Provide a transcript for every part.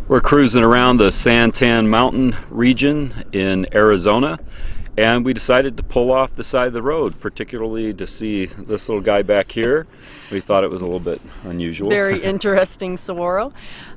We're cruising around the Santan Mountain region in Arizona, and we decided to pull off the side of the road, particularly to see this little guy back here. We thought it was a little bit unusual. Very interesting saguaro.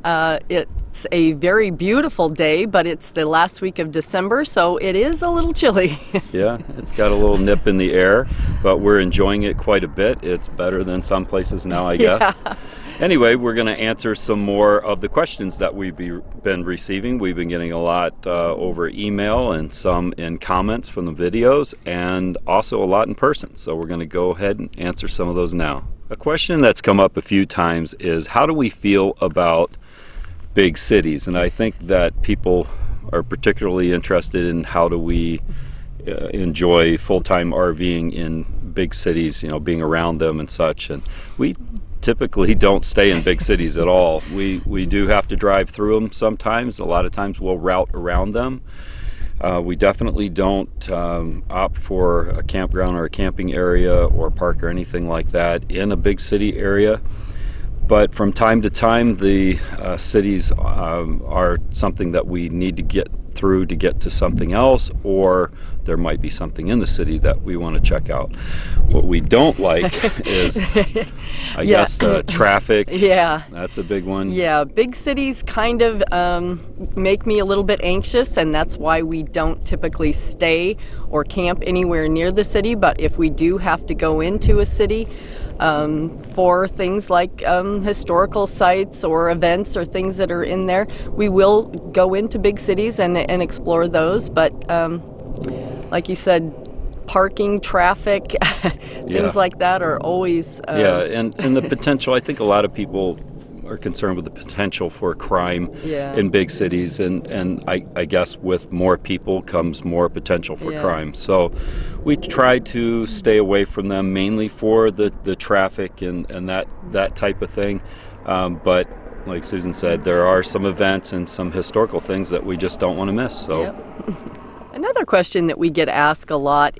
It's a very beautiful day, but it's the last week of December, so it is a little chilly. Yeah, it's got a little nip in the air, but we're enjoying it quite a bit. It's better than some places now, I guess. Yeah. Anyway, we're going to answer some more of the questions that we've been receiving. We've been getting a lot over email and some in comments from the videos, and also a lot in person. So we're going to go ahead and answer some of those now. A question that's come up a few times is, how do we feel about big cities? And I think that people are particularly interested in how do we enjoy full-time RVing in big cities, you know, being around them and such. And we typically don't stay in big cities at all. We do have to drive through them sometimes. A lot of times we'll route around them. We definitely don't opt for a campground or a camping area or park or anything like that in a big city area. But from time to time, the cities are something that we need to get through to get to something else, or there might be something in the city that we want to check out. What we don't like is, I guess, the traffic. Yeah. That's a big one. Yeah, big cities kind of make me a little bit anxious, and that's why we don't typically stay or camp anywhere near the city. But if we do have to go into a city, for things like historical sites or events or things that are in there, we will go into big cities and explore those. But like you said, parking, traffic, things like that are always yeah, and the potential. I think a lot of people are concerned with the potential for crime in big cities, and I guess with more people comes more potential for crime. So we try to stay away from them, mainly for the traffic and that type of thing. But like Susan said, there are some events and some historical things that we just don't want to miss. So another question that we get asked a lot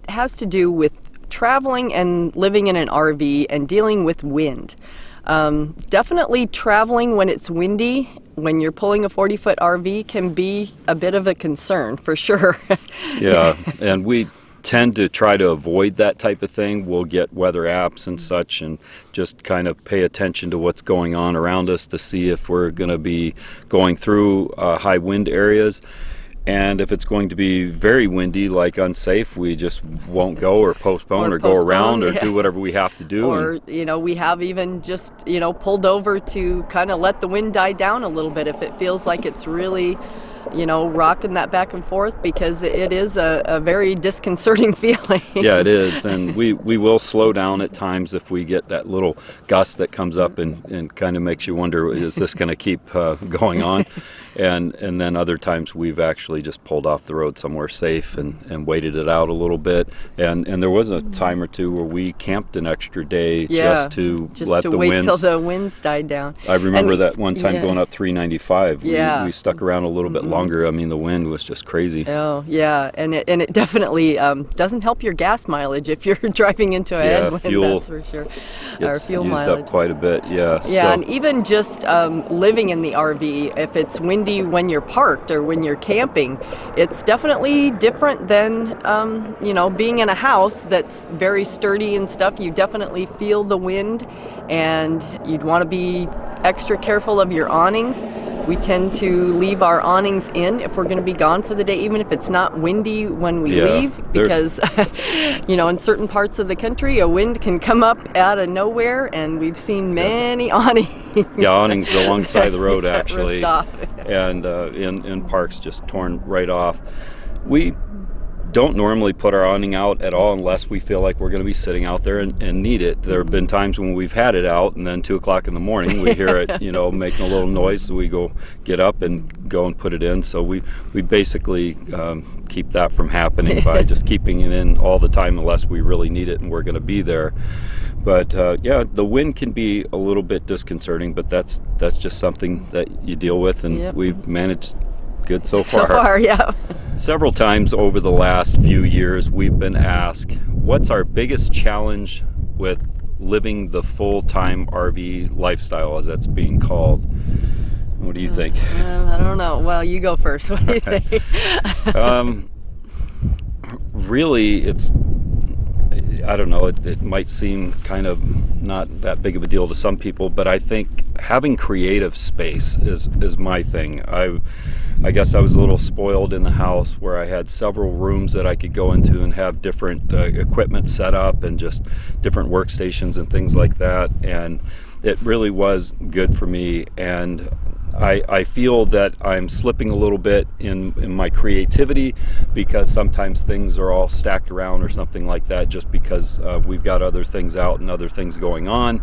has to do with traveling and living in an RV and dealing with wind. Definitely traveling when it's windy, when you're pulling a 40-foot RV, can be a bit of a concern, for sure. Yeah, and we tend to try to avoid that type of thing. We'll get weather apps and such and just kind of pay attention to what's going on around us to see if we're going to be going through high wind areas. And if it's going to be very windy, like unsafe, we just won't go or postpone or go around or do whatever we have to do. Or, you know, we have even just, you know, pulled over to kind of let the wind die down a little bit if it feels like it's really, you know, rocking that back and forth, because it is a very disconcerting feeling. Yeah, it is. And we will slow down at times if we get that little gust that comes up and kind of makes you wonder, is this going to keep going on? And then other times we've actually just pulled off the road somewhere safe and waited it out a little bit. And there was a time or two where we camped an extra day just to let the winds. Wait till the winds died down. I remember that one time going up 395. We stuck around a little bit longer. I mean, the wind was just crazy. Oh, yeah. And it definitely doesn't help your gas mileage if you're driving into a headwind, fuel, that's for sure. Or fuel used mileage. Up quite a bit, Yeah, so. And even just living in the RV, if it's windy when you're parked or when you're camping, it's definitely different than you know, being in a house that's very sturdy and stuff. You definitely feel the wind, and you'd want to be extra careful of your awnings. We tend to leave our awnings in if we're going to be gone for the day, even if it's not windy when we leave, because you know, in certain parts of the country, a wind can come up out of nowhere, and we've seen many awnings. Yeah, awnings alongside the road actually, ripped off. And in parks just torn right off. We don't normally put our awning out at all unless we feel like we're going to be sitting out there and need it. There have been times when we've had it out, and then 2 o'clock in the morning we hear it, you know, making a little noise, so we get up and go and put it in. So we basically keep that from happening by just keeping it in all the time unless we really need it and we're going to be there. But yeah, the wind can be a little bit disconcerting, but that's just something that you deal with, and we've managed good so far. So far, yeah. Several times over the last few years, we've been asked, what's our biggest challenge with living the full-time RV lifestyle, as that's being called? What do you think? I don't know. Well, you go first. What do you think? Really, I don't know, it might seem kind of not that big of a deal to some people, but I think having creative space is my thing. I guess I was a little spoiled in the house where I had several rooms that I could go into and have different equipment set up and just different workstations and things like that, and it really was good for me. And I feel that I'm slipping a little bit in my creativity because sometimes things are all stacked around or something like that just because we've got other things out and other things going on,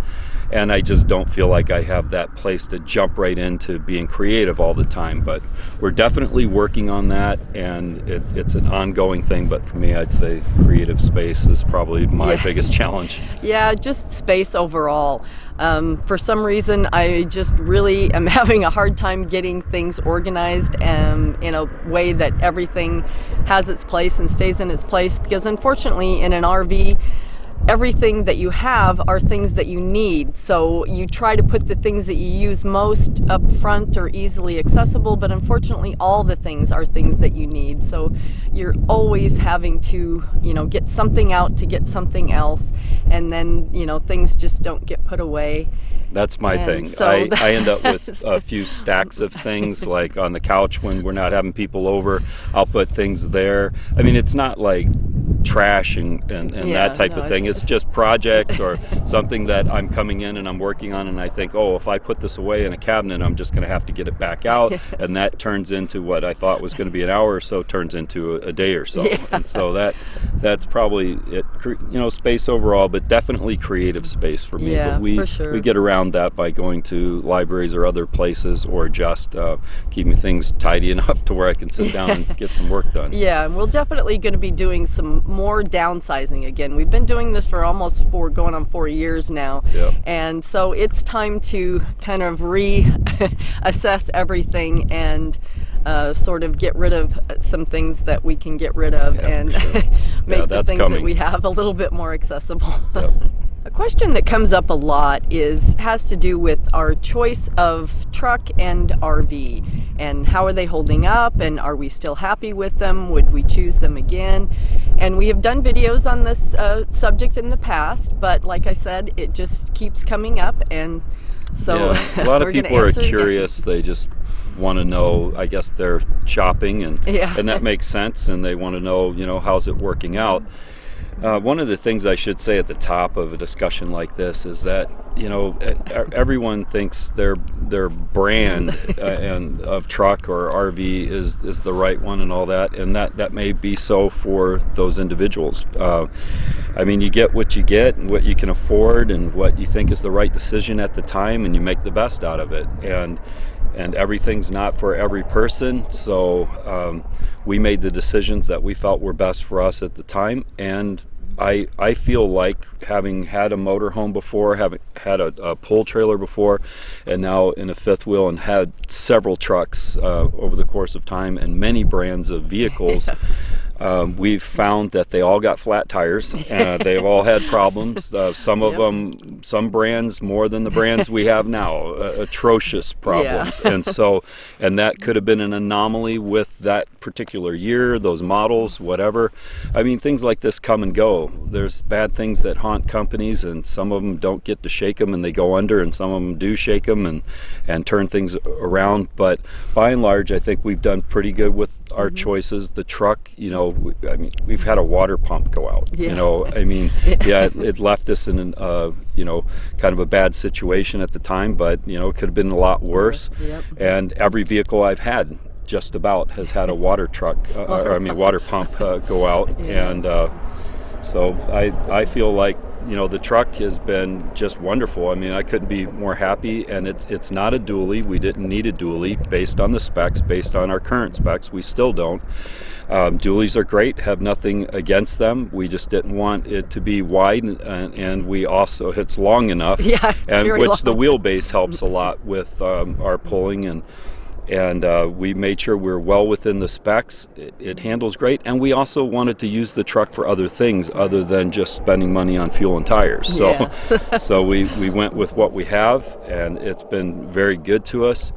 and I just don't feel like I have that place to jump right into being creative all the time. But we're definitely working on that, and it's an ongoing thing. But for me, I'd say creative space is probably my biggest challenge. Yeah, just space overall. For some reason, I just really am having a hard time getting things organized in a way that everything has its place and stays in its place, because unfortunately in an RV, everything that you have are things that you need. So you try to put the things that you use most up front or easily accessible, but unfortunately all the things are things that you need. So you're always having to, get something out to get something else, and then, things just don't get put away. That's my thing. So I end up with a few stacks of things, like on the couch when we're not having people over, I'll put things there. I mean, it's not like trash and that type of thing. It's just projects or something that I'm coming in and I'm working on, and I think, oh, if I put this away in a cabinet, I'm just going to have to get it back out, and that turns into what I thought was going to be an hour or so turns into a day or so. And so that's probably it. Space overall, but definitely creative space for me. But for sure. We get around that by going to libraries or other places, or just keeping things tidy enough to where I can sit down and get some work done. Yeah, and we're definitely going to be doing some more downsizing again. We've been doing this for almost going on 4 years now. Yep. And so it's time to kind of reassess everything and sort of get rid of some things that we can get rid of, and make the things that we have a little bit more accessible. Yep. A question that comes up a lot has to do with our choice of truck and RV, and how are they holding up, and are we still happy with them? Would we choose them again? And we have done videos on this subject in the past, but like I said, it just keeps coming up, and so a lot of people are curious. They just want to know, I guess they're shopping, and that makes sense, and they want to know, how's it working out. One of the things I should say at the top of a discussion like this is that, everyone thinks their brand and of truck or RV is the right one and all that, and that may be so for those individuals. I mean, you get what you get and what you can afford and what you think is the right decision at the time, and you make the best out of it. And everything's not for every person, so we made the decisions that we felt were best for us at the time. And I feel like, having had a motorhome before, having had a pull trailer before, and now in a fifth wheel, and had several trucks over the course of time and many brands of vehicles, we've found that they all got flat tires. They've all had problems. Some of them, some brands more than the brands we have now, atrocious problems. And that could have been an anomaly with that particular year, those models, whatever. I mean, things like this come and go. There's bad things that haunt companies, and some of them don't get to shake them and they go under, and some of them do shake them and turn things around. But by and large, I think we've done pretty good with our choices. The truck, I mean, we've had a water pump go out. I mean, it left us in kind of a bad situation at the time, but it could have been a lot worse. And every vehicle I've had just about has had a water pump go out. And so I feel like the truck has been just wonderful. I mean, I couldn't be more happy, and it's not a dually. We didn't need a dually based on the specs, based on our current specs. We still don't. Dualies are great, have nothing against them. We just didn't want it to be wide, and we also, it's long enough, the wheelbase helps a lot with our pulling, and we made sure we were well within the specs. It handles great, and we also wanted to use the truck for other things other than just spending money on fuel and tires. So we went with what we have, and it's been very good to us.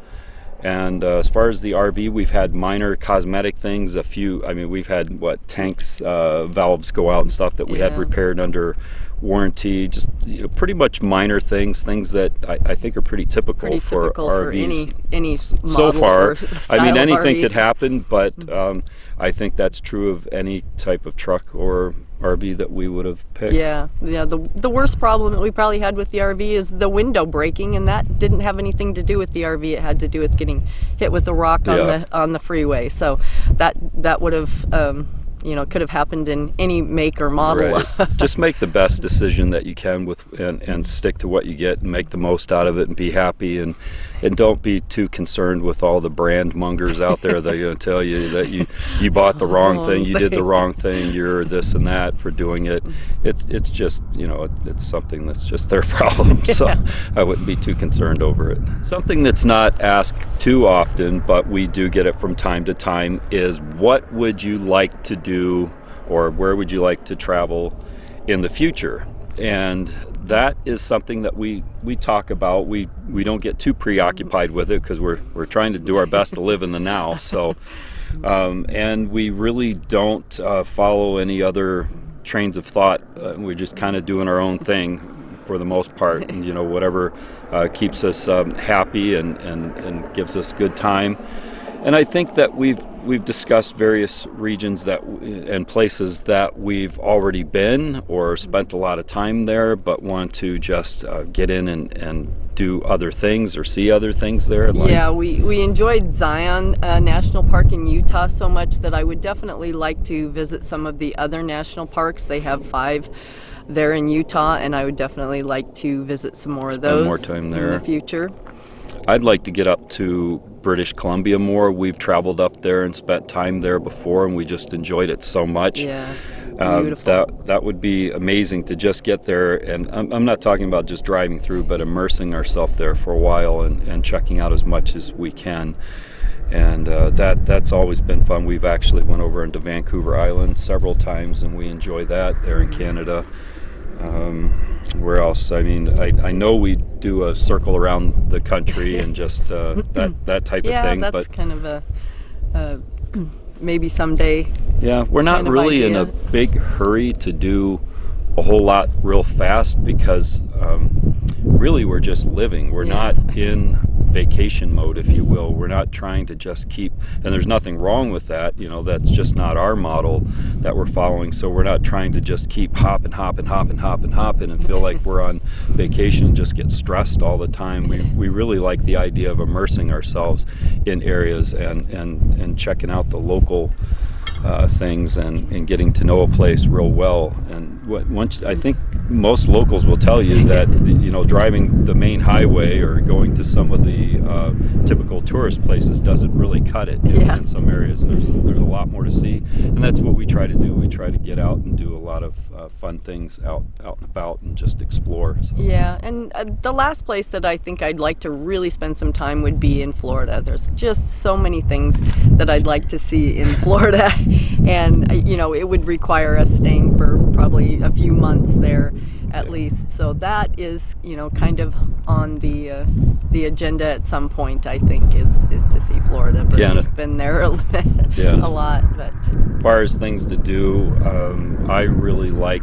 And as far as the RV, we've had minor cosmetic things, a few, I mean, we've had tanks, valves go out and stuff that we had repaired under warranty, just pretty much minor things that I think are pretty typical for RVs. For any so far. I mean, anything RV. could happen, but I think that's true of any type of truck or RV that we would have picked. Yeah. The worst problem that we probably had with the RV is the window breaking, and that didn't have anything to do with the RV. It had to do with getting hit with a rock on the freeway. So that would have could have happened in any make or model. Right. Just make the best decision that you can and stick to what you get and make the most out of it and be happy, and don't be too concerned with all the brand mongers out there that are going to tell you that you bought the wrong thing, you did the wrong thing, you're this and that for doing it. It's just, it's something that's just their problem. So I wouldn't be too concerned over it. Something that's not asked too often, but we do get it from time to time, is what would you like to do, or where would you like to travel in the future? And that is something that we talk about. We don't get too preoccupied with it because we're trying to do our best to live in the now. So and we really don't follow any other trains of thought. We're just kind of doing our own thing for the most part, and whatever keeps us happy and gives us good time. And I think that we've discussed various regions and places that we've already been or spent a lot of time there, but want to just get in and do other things or see other things there. Yeah, we enjoyed Zion National Park in Utah so much that I would definitely like to visit some of the other national parks. They have 5 there in Utah, and I would definitely like to visit some more of those. Spend more time there in the future. I'd like to get up to British Columbia more. We've traveled up there and spent time there before, and we just enjoyed it so much. Yeah, beautiful. That would be amazing to just get there, and I'm not talking about just driving through, but immersing ourselves there for a while and checking out as much as we can. And that's always been fun. We've actually went over into Vancouver Island several times, and we enjoy that there in Canada. Where else? I mean, I know we do a circle around the country and just that type of thing. Yeah, that's kind of a maybe someday. Yeah, we're not really in a big hurry to do a whole lot real fast because really we're just living. We're not in vacation mode, if you will. We're not trying to just keep, and there's nothing wrong with that, that's just not our model that we're following. So we're not trying to just keep hopping and feel like we're on vacation and just get stressed all the time. We really like the idea of immersing ourselves in areas and checking out the local things and getting to know a place real well. And once, I think most locals will tell you that driving the main highway or going to some of the typical tourist places doesn't really cut it. In some areas there's a lot more to see, and that's what we try to do. We try to get out and do a lot of fun things out and about and just explore. So. Yeah, and the last place that I think I'd like to really spend some time would be in Florida. There's just so many things that I'd like to see in Florida, and it would require us staying for probably a few months there at least. So that is kind of on the agenda at some point, I think, is to see Florida. But it's been there a lot. But as far as things to do, I really like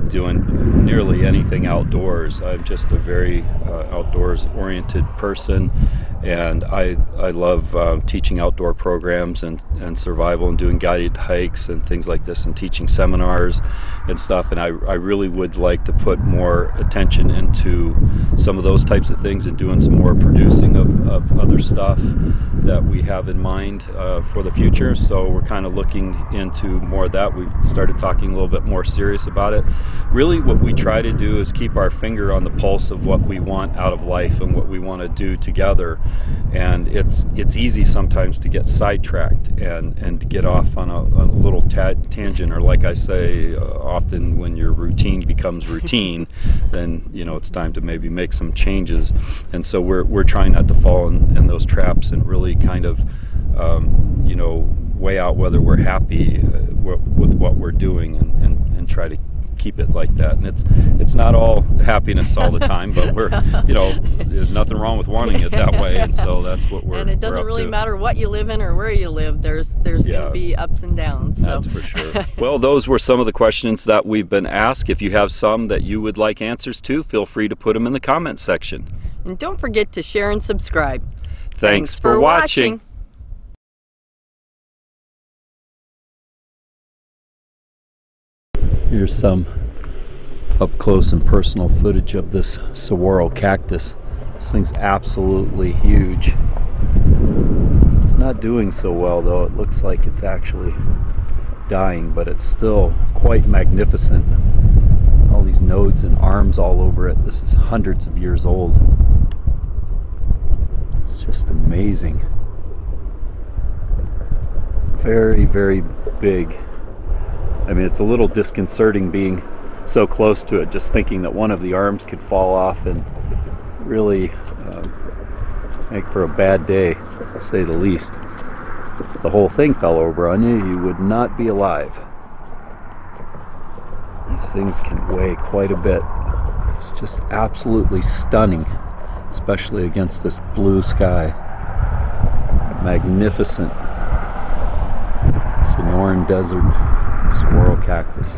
doing nearly anything outdoors. I'm just a very outdoors oriented person, and I love teaching outdoor programs and survival and doing guided hikes and things like this and teaching seminars and stuff. And I really would like to put more attention into some of those types of things and doing some more producing of other stuff that we have in mind for the future. So we're kind of looking into more of that. We've started talking a little bit more serious about it. Really what we try to do is keep our finger on the pulse of what we want out of life and what we want to do together. And it's easy sometimes to get sidetracked and to get off on a little tangent, or like I say, often when your routine becomes routine, then it's time to maybe make some changes. And so we're trying not to fall in those traps and really kind of weigh out whether we're happy with what we're doing and try to keep it like that. And it's not all happiness all the time, but we're, you know, there's nothing wrong with wanting it that way, and so that's what we're. And it doesn't really matter what you live in or where you live. There's going to be ups and downs. So. That's for sure. Well, those were some of the questions that we've been asked. If you have some that you would like answers to, feel free to put them in the comment section. And don't forget to share and subscribe. Thanks for watching. Here's some up close and personal footage of this saguaro cactus. This thing's absolutely huge. It's not doing so well though. It looks like it's actually dying, but it's still quite magnificent. All these nodes and arms all over it. This is hundreds of years old. It's just amazing. Very, very big. I mean, it's a little disconcerting being so close to it, just thinking that one of the arms could fall off and really make for a bad day, to say the least. If the whole thing fell over on you, you would not be alive. These things can weigh quite a bit. It's just absolutely stunning, especially against this blue sky. Magnificent Sonoran Desert saguaro cactus.